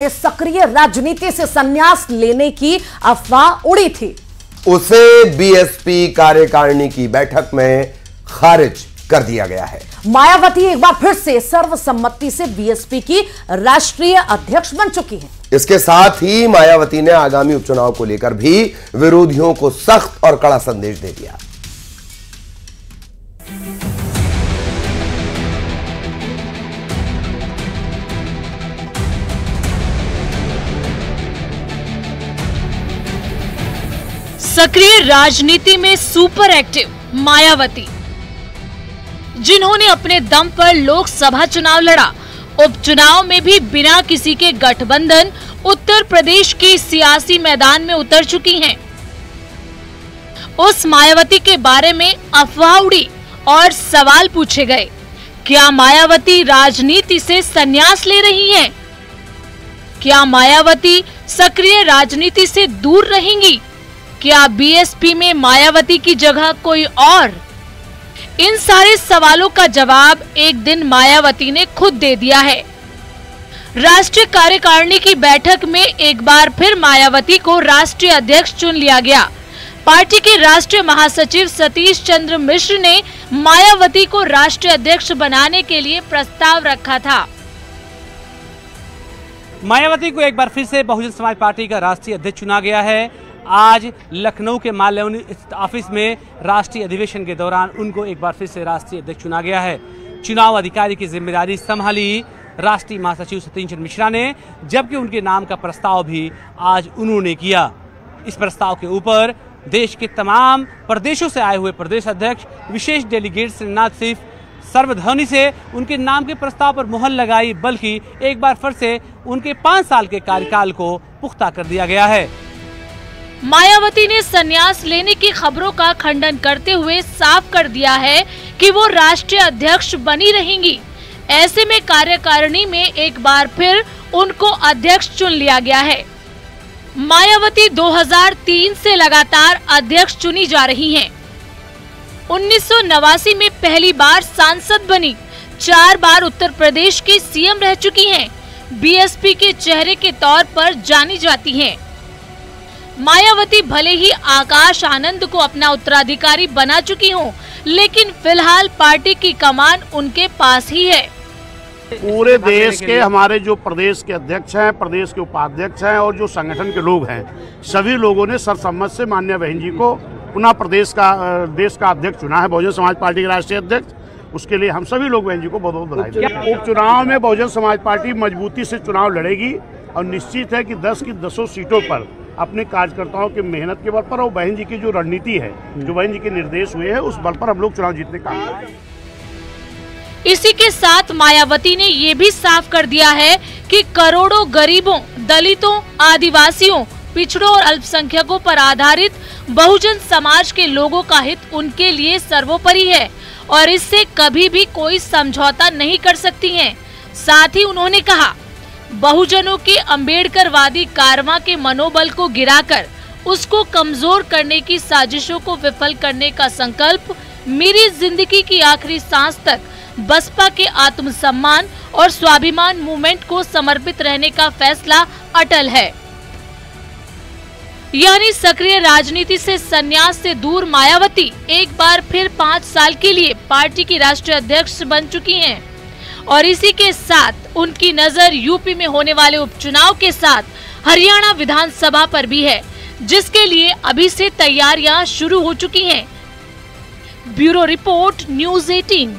सक्रिय राजनीति से संन्यास लेने की अफवाह उड़ी थी, उसे बीएसपी कार्यकारिणी की बैठक में खारिज कर दिया गया है। मायावती एक बार फिर से सर्वसम्मति से बीएसपी की राष्ट्रीय अध्यक्ष बन चुकी हैं। इसके साथ ही मायावती ने आगामी उपचुनाव को लेकर भी विरोधियों को सख्त और कड़ा संदेश दे दिया। सक्रिय राजनीति में सुपर एक्टिव मायावती, जिन्होंने अपने दम पर लोकसभा चुनाव लड़ा, उपचुनाव में भी बिना किसी के गठबंधन उत्तर प्रदेश के सियासी मैदान में उतर चुकी हैं। उस मायावती के बारे में अफवाह उड़ी और सवाल पूछे गए, क्या मायावती राजनीति से संन्यास ले रही हैं? क्या मायावती सक्रिय राजनीति से दूर रहेंगी? क्या बीएसपी में मायावती की जगह कोई और? इन सारे सवालों का जवाब एक दिन मायावती ने खुद दे दिया है। राष्ट्रीय कार्यकारिणी की बैठक में एक बार फिर मायावती को राष्ट्रीय अध्यक्ष चुन लिया गया। पार्टी के राष्ट्रीय महासचिव सतीश चंद्र मिश्र ने मायावती को राष्ट्रीय अध्यक्ष बनाने के लिए प्रस्ताव रखा था। मायावती को एक बार फिर से बहुजन समाज पार्टी का राष्ट्रीय अध्यक्ष चुना गया है। आज लखनऊ के माल्यावनी ऑफिस में राष्ट्रीय अधिवेशन के दौरान उनको एक बार फिर से राष्ट्रीय अध्यक्ष चुना गया है। चुनाव अधिकारी की जिम्मेदारी संभाली राष्ट्रीय महासचिव सतीश चंद्र मिश्रा ने, जबकि उनके नाम का प्रस्ताव भी आज उन्होंने किया। इस प्रस्ताव के ऊपर देश के तमाम प्रदेशों से आए हुए प्रदेश अध्यक्ष, विशेष डेलीगेट्स ने न सिर्फ सर्वध्वनि से उनके नाम के प्रस्ताव पर मुहर लगाई, बल्कि एक बार फिर से उनके 5 साल के कार्यकाल को पुख्ता कर दिया गया है। मायावती ने संन्यास लेने की खबरों का खंडन करते हुए साफ कर दिया है कि वो राष्ट्रीय अध्यक्ष बनी रहेंगी। ऐसे में कार्यकारिणी में एक बार फिर उनको अध्यक्ष चुन लिया गया है। मायावती 2003 से लगातार अध्यक्ष चुनी जा रही हैं। 1989 में पहली बार सांसद बनी, 4 बार उत्तर प्रदेश की सीएम रह चुकी हैं। बीएसपी के चेहरे के तौर पर जानी जाती हैं। मायावती भले ही आकाश आनंद को अपना उत्तराधिकारी बना चुकी हों, लेकिन फिलहाल पार्टी की कमान उनके पास ही है। पूरे देश के हमारे जो प्रदेश के अध्यक्ष हैं, प्रदेश के उपाध्यक्ष हैं और जो संगठन के लोग हैं, सभी लोगों ने सर्वसम्मत से माननीय बहन जी को पुनः देश का अध्यक्ष चुना है, बहुजन समाज पार्टी के राष्ट्रीय अध्यक्ष। उसके लिए हम सभी लोग बहन जी को बहुत बहुत बधाई देते हैं। उपचुनाव में बहुजन समाज पार्टी मजबूती से चुनाव लड़ेगी और निश्चित है कि 10 की 10 सीटों पर अपने कार्यकर्ताओं की मेहनत के बल पर और बहन जी की जो रणनीति है, जो बहन जी के निर्देश हुए हैं, उस बल पर हम लोग चुनाव जीतने का काम करेंगे। इसी के साथ मायावती ने ये भी साफ कर दिया है कि करोड़ों गरीबों, दलितों, आदिवासियों, पिछड़ों और अल्पसंख्यकों पर आधारित बहुजन समाज के लोगों का हित उनके लिए सर्वोपरि है और इससे कभी भी कोई समझौता नहीं कर सकती हैं। साथ ही उन्होंने कहा, बहुजनों के अम्बेडकरवादी कारवां के मनोबल को गिराकर उसको कमजोर करने की साजिशों को विफल करने का संकल्प मेरी जिंदगी की आखिरी सांस तक बसपा के आत्मसम्मान और स्वाभिमान मूवमेंट को समर्पित रहने का फैसला अटल है। यानी सक्रिय राजनीति से संन्यास से दूर मायावती एक बार फिर 5 साल के लिए पार्टी की राष्ट्रीय अध्यक्ष बन चुकी हैं और इसी के साथ उनकी नजर यूपी में होने वाले उपचुनाव के साथ हरियाणा विधानसभा पर भी है, जिसके लिए अभी से तैयारियां शुरू हो चुकी हैं। Bureau report, news 18।